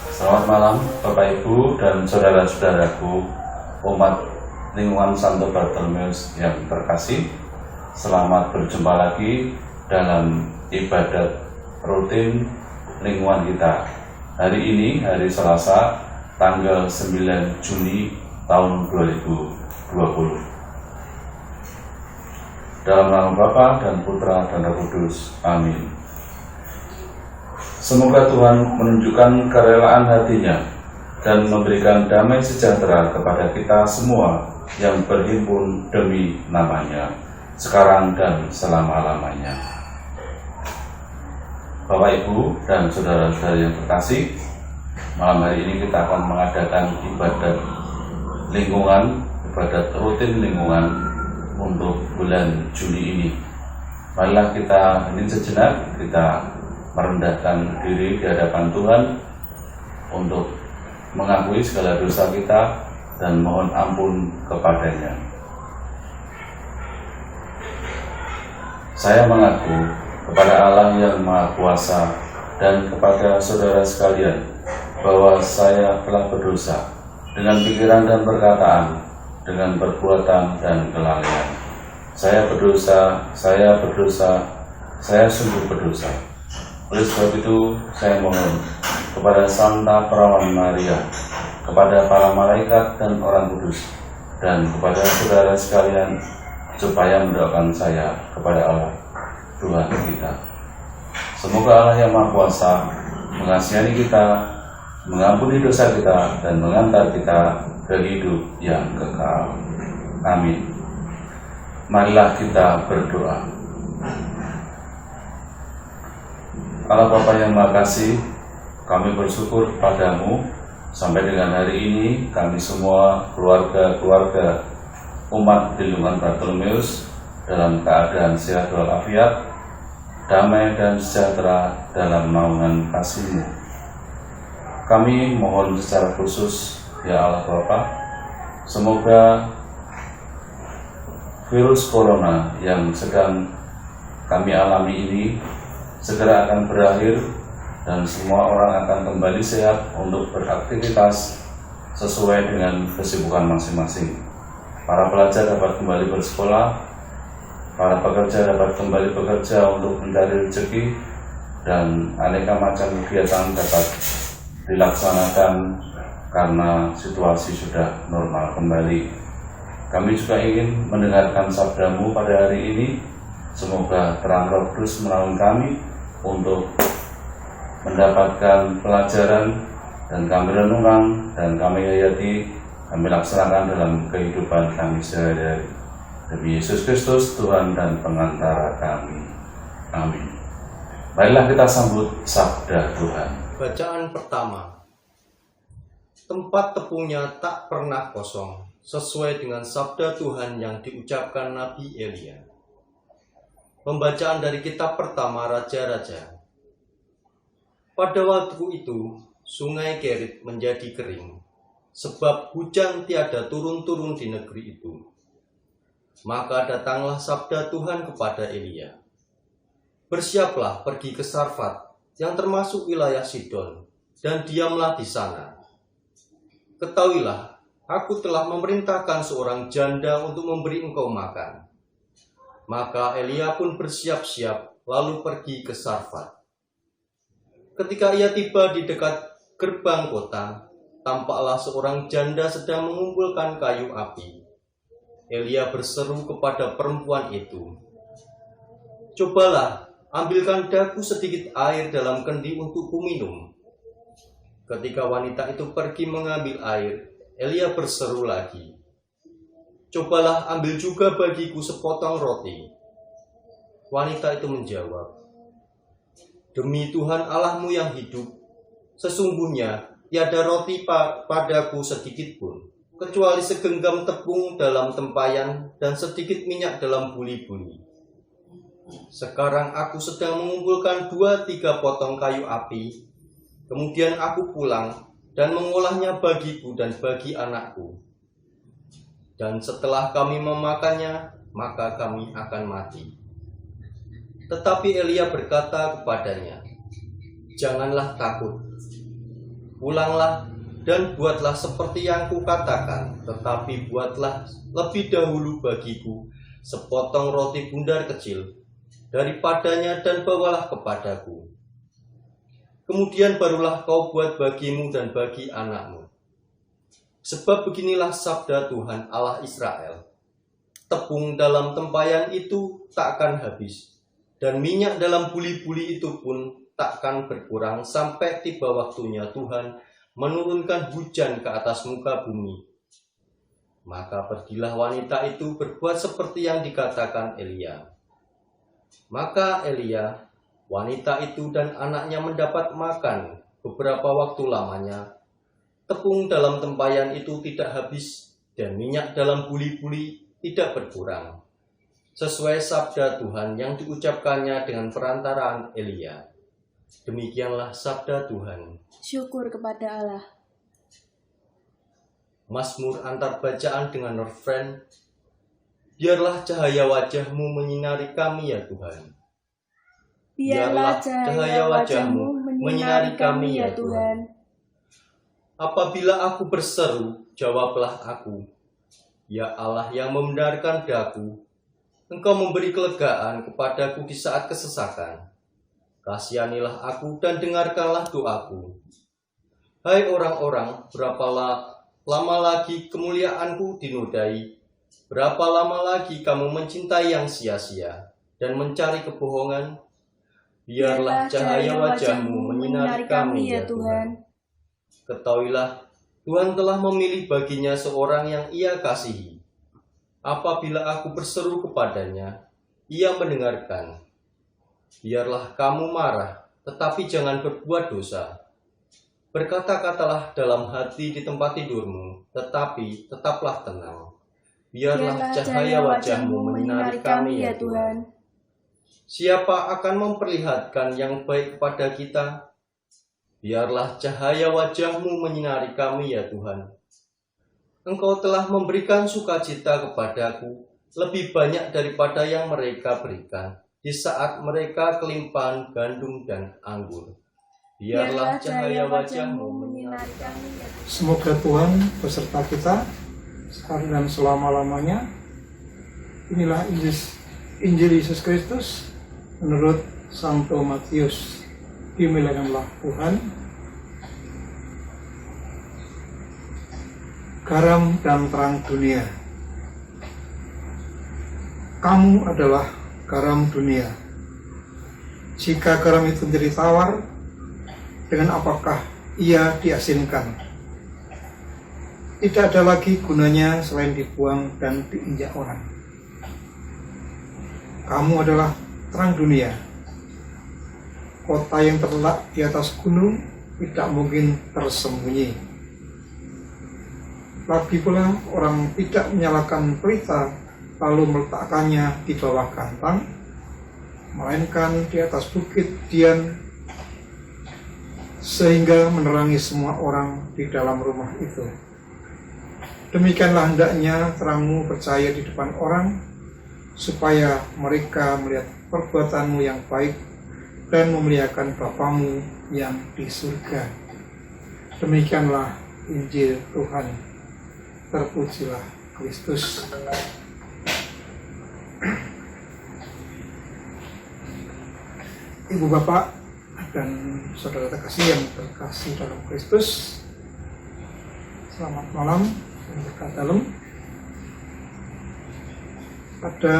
Selamat malam Bapak Ibu dan saudara-saudaraku umat lingkungan Santo Bartolomeus yang terkasih. Selamat berjumpa lagi dalam ibadat rutin lingkungan kita. Hari ini hari Selasa tanggal 9 Juni tahun 2020. Dalam nama Bapa dan Putra dan Roh Kudus. Amin. Semoga Tuhan menunjukkan kerelaan hatinya dan memberikan damai sejahtera kepada kita semua yang berhimpun demi namanya, sekarang dan selama-lamanya. Bapak, Ibu, dan saudara-saudara yang terkasih, malam hari ini kita akan mengadakan ibadat lingkungan, ibadat rutin lingkungan untuk bulan Juni ini. Marilah kita hening sejenak, kita merendahkan diri di hadapan Tuhan untuk mengakui segala dosa kita dan mohon ampun kepadanya. Saya mengaku kepada Allah yang Maha Kuasa dan kepada saudara sekalian bahwa saya telah berdosa dengan pikiran dan perkataan, dengan perbuatan dan kelalaian. Saya sungguh berdosa. Oleh sebab itu, saya mohon kepada Santa Perawan Maria, kepada para malaikat dan orang kudus, dan kepada saudara sekalian, supaya mendoakan saya kepada Allah, Tuhan kita. Semoga Allah yang Maha Kuasa mengasihani kita, mengampuni dosa kita, dan mengantar kita ke hidup yang kekal. Amin. Marilah kita berdoa. Allah Bapa yang Maha Kasih, kami bersyukur padamu sampai dengan hari ini kami semua keluarga-keluarga umat di lingkungan Bartolomeus dalam keadaan sehat walafiat, damai dan sejahtera dalam naungan kasih-Mu. Kami mohon secara khusus, ya Allah Bapa, semoga virus corona yang sedang kami alami ini segera akan berakhir dan semua orang akan kembali sehat untuk beraktivitas sesuai dengan kesibukan masing-masing. Para pelajar dapat kembali bersekolah, para pekerja dapat kembali bekerja untuk mencari rezeki, dan aneka macam kegiatan dapat dilaksanakan karena situasi sudah normal kembali. Kami juga ingin mendengarkan sabda-Mu pada hari ini. Semoga terang Roh Kudus menolong kami untuk mendapatkan pelajaran dan kami renungkan dan kami hayati, kami laksanakan dalam kehidupan kami sehari-hari. Demi Yesus Kristus, Tuhan dan pengantara kami. Amin. Marilah kita sambut sabda Tuhan. Bacaan pertama. Tempat tepungnya tak pernah kosong, sesuai dengan sabda Tuhan yang diucapkan Nabi Elia. Pembacaan dari kitab pertama Raja-Raja. Pada waktu itu, sungai Kerit menjadi kering, sebab hujan tiada turun-turun di negeri itu. Maka datanglah sabda Tuhan kepada Elia. Bersiaplah pergi ke Sarfat, yang termasuk wilayah Sidon, dan diamlah di sana. Ketahuilah, aku telah memerintahkan seorang janda untuk memberi engkau makan. Maka Elia pun bersiap-siap lalu pergi ke Sarfat. Ketika ia tiba di dekat gerbang kota, tampaklah seorang janda sedang mengumpulkan kayu api. Elia berseru kepada perempuan itu, "Cobalah, ambilkan daku sedikit air dalam kendi untukku minum." Ketika wanita itu pergi mengambil air, Elia berseru lagi, "Cobalah ambil juga bagiku sepotong roti." Wanita itu menjawab, "Demi Tuhan Allahmu yang hidup, sesungguhnya tiada roti padaku sedikit pun, kecuali segenggam tepung dalam tempayan dan sedikit minyak dalam buli-buli. Sekarang aku sedang mengumpulkan 2-3 potong kayu api, kemudian aku pulang dan mengolahnya bagiku dan bagi anakku. Dan setelah kami memakannya, maka kami akan mati." Tetapi Elia berkata kepadanya, "Janganlah takut. Pulanglah dan buatlah seperti yang kukatakan, tetapi buatlah lebih dahulu bagiku sepotong roti bundar kecil daripadanya dan bawalah kepadaku. Kemudian barulah kau buat bagimu dan bagi anakmu. Sebab beginilah sabda Tuhan Allah Israel, tepung dalam tempayan itu takkan habis, dan minyak dalam buli-buli itu pun takkan berkurang sampai tiba waktunya Tuhan menurunkan hujan ke atas muka bumi. Maka pergilah wanita itu berbuat seperti yang dikatakan Elia. Maka Elia, wanita itu dan anaknya mendapat makan beberapa waktu lamanya. Tepung dalam tempayan itu tidak habis, dan minyak dalam buli-buli tidak berkurang, sesuai sabda Tuhan yang diucapkannya dengan perantaraan Elia. Demikianlah sabda Tuhan. Syukur kepada Allah. Mazmur antar bacaan dengan refren, biarlah cahaya wajah-Mu menyinari kami ya Tuhan. Biarlah cahaya wajah-Mu menyinari kami ya Tuhan. Apabila aku berseru, jawablah aku. Ya Allah yang membenarkan daku, Engkau memberi kelegaan kepadaku di saat kesesakan. Kasihanilah aku dan dengarkanlah doaku. Hai orang-orang, berapa lama lagi kemuliaanku dinodai? Berapa lama lagi kamu mencintai yang sia-sia dan mencari kebohongan? Biarlah cahaya wajah-Mu menyinari kami ya Tuhan. Ketahuilah, Tuhan telah memilih baginya seorang yang Ia kasihi. Apabila aku berseru kepadanya, Ia mendengarkan. Biarlah kamu marah, tetapi jangan berbuat dosa. Berkata-katalah dalam hati di tempat tidurmu, tetapi tetaplah tenang. Biarlah cahaya wajah-Mu menyinari kami ya Tuhan. Siapa akan memperlihatkan yang baik kepada kita? Biarlah cahaya wajah-Mu menyinari kami ya Tuhan. Engkau telah memberikan sukacita kepadaku lebih banyak daripada yang mereka berikan di saat mereka kelimpahan gandum dan anggur. Biarlah cahaya wajah-Mu menyinari kami ya Tuhan. Semoga Tuhan beserta kita sekarang dan selama-lamanya. Inilah Injil Yesus Kristus menurut Santo Matius. Dimuliakanlah Tuhan. Garam dan terang dunia. Kamu adalah garam dunia. Jika garam itu menjadi tawar, dengan apakah ia diasinkan? Tidak ada lagi gunanya selain dibuang dan diinjak orang. Kamu adalah terang dunia. Kota yang terletak di atas gunung tidak mungkin tersembunyi. Lagi pula orang tidak menyalakan pelita lalu meletakkannya di bawah kantang, melainkan di atas bukit dian sehingga menerangi semua orang di dalam rumah itu. Demikianlah hendaknya terangmu bercahaya di depan orang, supaya mereka melihat perbuatanmu yang baik dan memuliakan Bapamu yang di surga. Demikianlah Injil Tuhan. Terpujilah Kristus. Ibu bapak dan saudara terkasih yang terkasih dalam Kristus, selamat malam dan berkat dalam. Pada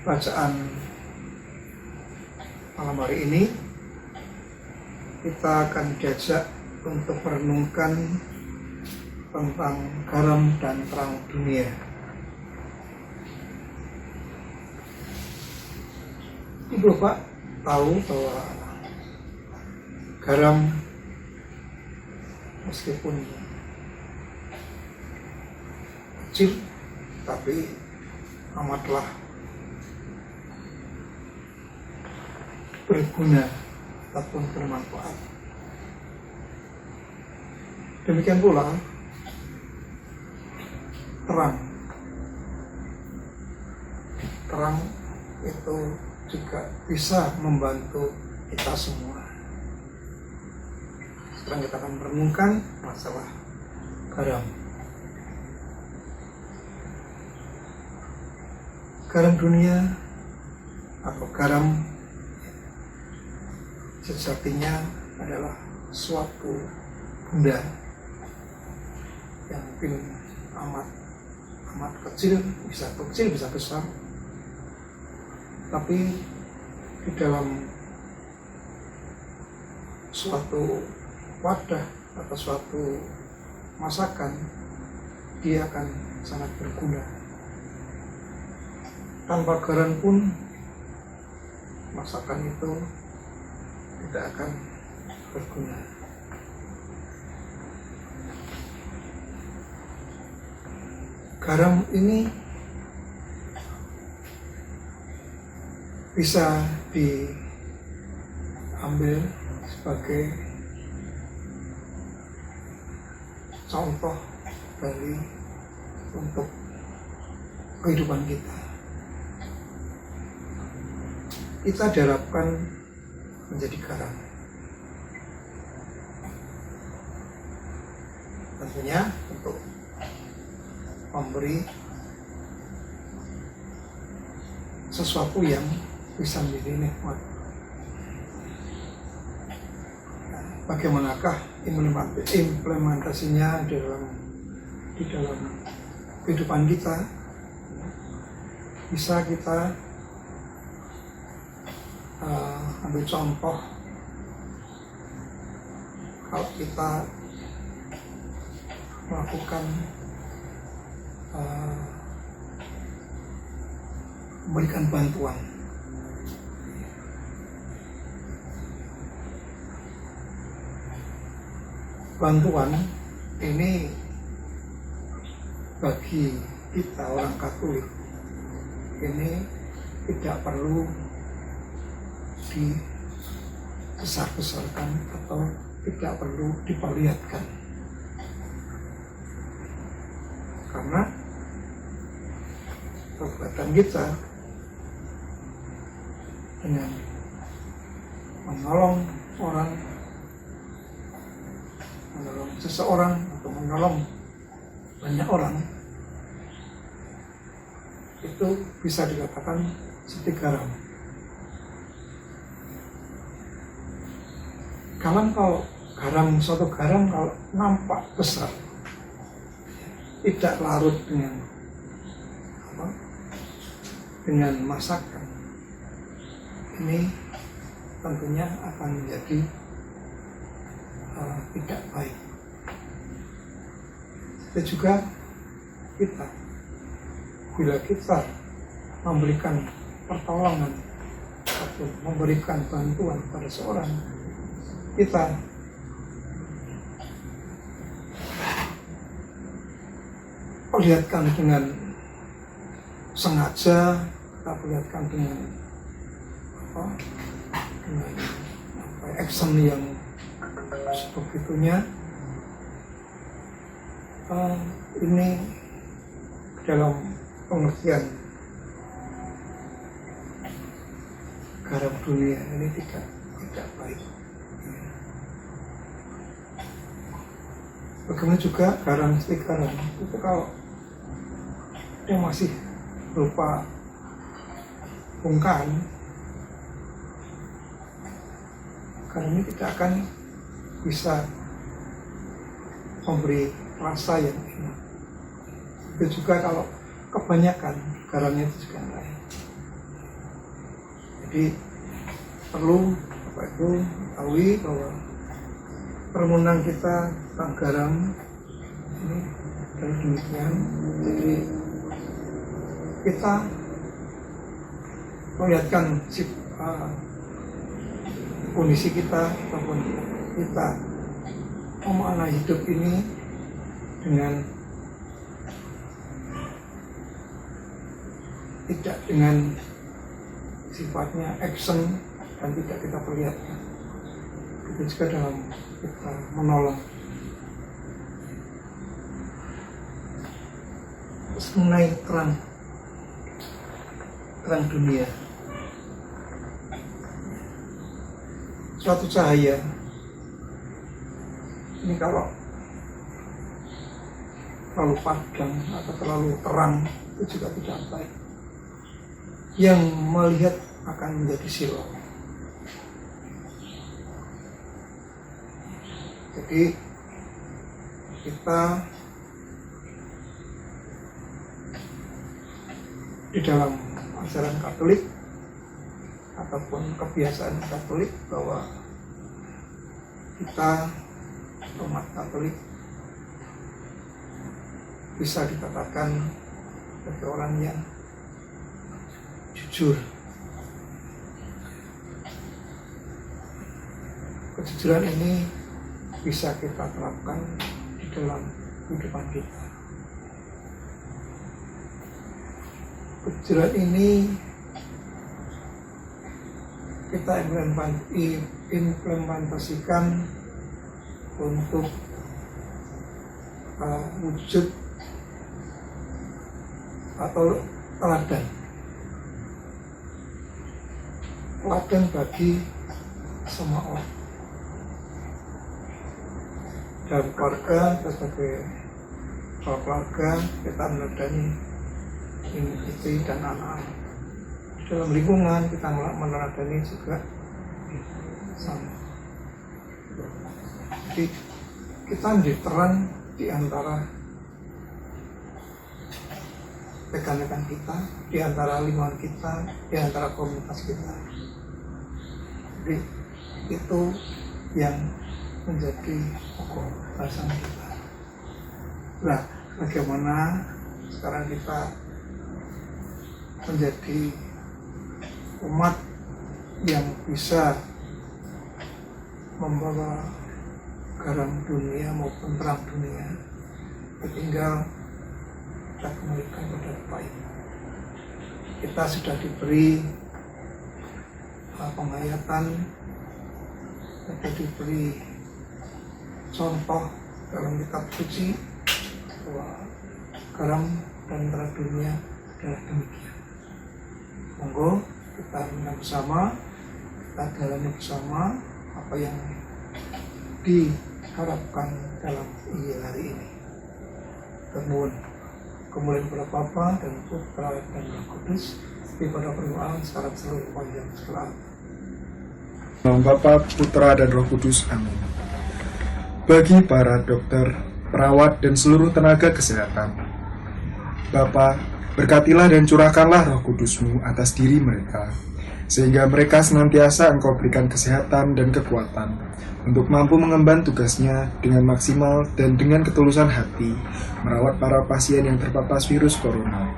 bacaan malam hari ini kita akan diajak untuk merenungkan tentang garam dan terang dunia. Ibu bapak tahu bahwa garam meskipun kecil tapi amatlah berguna ataupun bermanfaat. Demikian pula terang itu juga bisa membantu kita semua. sekarang kita akan merenungkan masalah garam. Garam dunia atau garam sejatinya adalah suatu benda yang mungkin amat kecil bisa besar, tapi di dalam suatu wadah atau suatu masakan dia akan sangat berguna. Tanpa garam pun masakan itu tidak akan berguna. Garam ini bisa diambil sebagai contoh dari untuk kehidupan kita. Kita diharapkan menjadi garam. Tentunya untuk memberi sesuatu yang bisa menjadi nikmat. Bagaimanakah implementasinya di dalam kehidupan kita? Bisa kita ambil contoh kalau kita melakukan memberikan bantuan. Bantuan ini bagi kita orang Katolik ini tidak perlu dibesar-besarkan atau tidak perlu diperlihatkan, karena perbuatan kita dengan menolong seseorang atau menolong banyak orang itu bisa dikatakan seperti garam. Kalau suatu garam kalau nampak besar, tidak larut dengan masakan, ini tentunya akan menjadi tidak baik. Dan juga kita, bila kita memberikan pertolongan atau memberikan bantuan pada seorang, kita perlihatkan dengan sengaja, kita perlihatkan dengan action yang sebegitunya, ini dalam pengertian garam dunia ini tidak baik. Bagaimana juga garam itu kalau dia masih berupa bongkahan, garam ini tidak akan bisa memberi rasa yang enak. Itu juga kalau kebanyakan garamnya itu juga lain. Jadi perlu ketahui bahwa permohonan kita tentang garam ini adalah demikian. Jadi kita melihatkan kondisi kita ataupun kita memaknai hidup ini dengan tidak dengan sifatnya action dan tidak kita perlihatkan. Itu juga dalam kita menolong. Terus mengenai terang dunia, suatu cahaya Ini kalau terlalu padam atau terlalu terang itu juga tidak baik. Yang melihat akan menjadi silau. Jadi kita di dalam ajaran Katolik ataupun kebiasaan Katolik bahwa kita umat Katolik bisa dikatakan sebagai orang yang jujur. Kejujuran ini bisa kita terapkan di dalam kehidupan kita. Kejujuran ini kita implementasikan untuk wujud atau teladan bagi semua orang. Dalam keluarga, sebagai keluarga kita meneladani istri dan anak-anak. Dalam lingkungan kita meneladani juga sama. Jadi kita menjadi terang di antara rekan-rekan kita, di antara lingkungan kita, di antara komunitas kita. Jadi itu yang menjadi pokok bahasan kita. Nah, bagaimana sekarang kita menjadi umat yang bisa membawa garam dunia maupun terang dunia, tinggal kita kembalikan pada baik. Kita sudah diberi penghayatan, kita diberi contoh dalam kitab suci bahwa garam dan terang dunia adalah demikian. Monggo kita renungkan bersama, kita jalani bersama apa yang diharapkan dalam Injil hari ini. Kemuliaan kepada Bapa dan Putra dan Roh Kudus, seperti pada permulaan sekarang seluruh panjang segala. Nama Bapa, Putra dan Roh Kudus. Amin. Bagi para dokter, perawat dan seluruh tenaga kesehatan, Bapa, berkatilah dan curahkanlah Roh Kudus-Mu atas diri mereka, sehingga mereka senantiasa Engkau berikan kesehatan dan kekuatan untuk mampu mengemban tugasnya dengan maksimal dan dengan ketulusan hati merawat para pasien yang terpapar virus corona,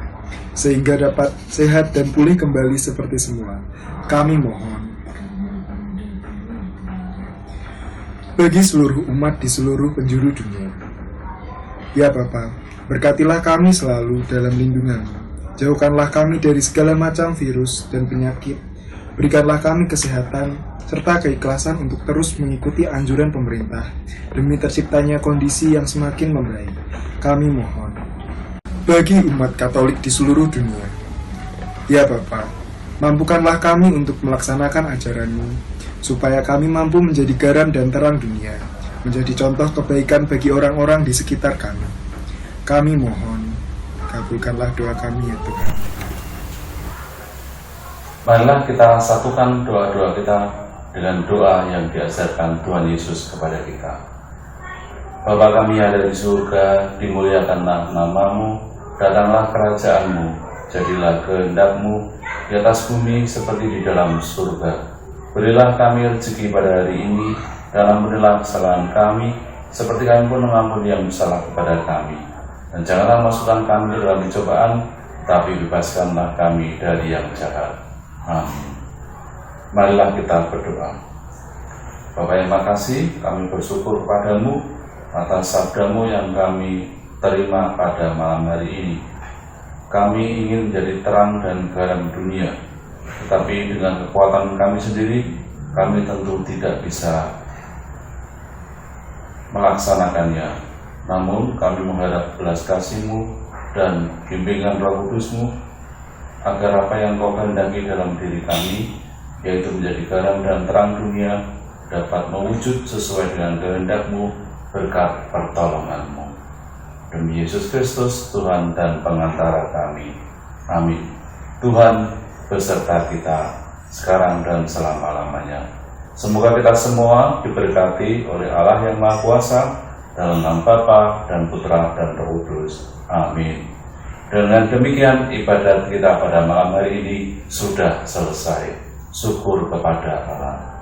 sehingga dapat sehat dan pulih kembali seperti semula. Kami mohon. Bagi seluruh umat di seluruh penjuru dunia, ya Bapa, berkatilah kami selalu dalam lindungan-Mu. Jauhkanlah kami dari segala macam virus dan penyakit. Berikanlah kami kesehatan serta keikhlasan untuk terus mengikuti anjuran pemerintah demi terciptanya kondisi yang semakin membaik. Kami mohon. Bagi umat Katolik di seluruh dunia, ya Bapa, mampukanlah kami untuk melaksanakan ajaran-Mu, supaya kami mampu menjadi garam dan terang dunia, menjadi contoh kebaikan bagi orang-orang di sekitar kami. Kami mohon, kabulkanlah doa kami ya Tuhan. Marilah kita satukan doa-doa kita dengan doa yang diajarkan Tuhan Yesus kepada kita. Bapa kami yang ada di surga, dimuliakanlah nama-Mu, datanglah kerajaan-Mu, jadilah kehendak-Mu di atas bumi seperti di dalam surga. Berilah kami rezeki pada hari ini, dan ampunilah kesalahan kami, seperti kami pun mengampuni yang bersalah kepada kami. Dan janganlah masukkan kami dalam pencobaan, tapi bebaskanlah kami dari yang jahat. Amin. Marilah kita berdoa. Bapa yang makasih, kami bersyukur padamu atas sabda-Mu yang kami terima pada malam hari ini. Kami ingin menjadi terang dan garam dunia, tetapi dengan kekuatan kami sendiri, kami tentu tidak bisa melaksanakannya. Namun kami mengharap belas kasih-Mu dan bimbingan Roh Kudus-Mu, agar apa yang Kau kehendaki dalam diri kami, yaitu menjadi garam dan terang dunia, dapat mewujud sesuai dengan kehendak-Mu berkat pertolongan-Mu. Demi Yesus Kristus, Tuhan dan pengantara kami. Amin. Tuhan beserta kita sekarang dan selama-lamanya. Semoga kita semua diberkati oleh Allah yang Maha Kuasa, dalam nama Bapa dan Putra dan Roh Kudus. Amin. Dengan demikian ibadat kita pada malam hari ini sudah selesai. Syukur kepada Allah.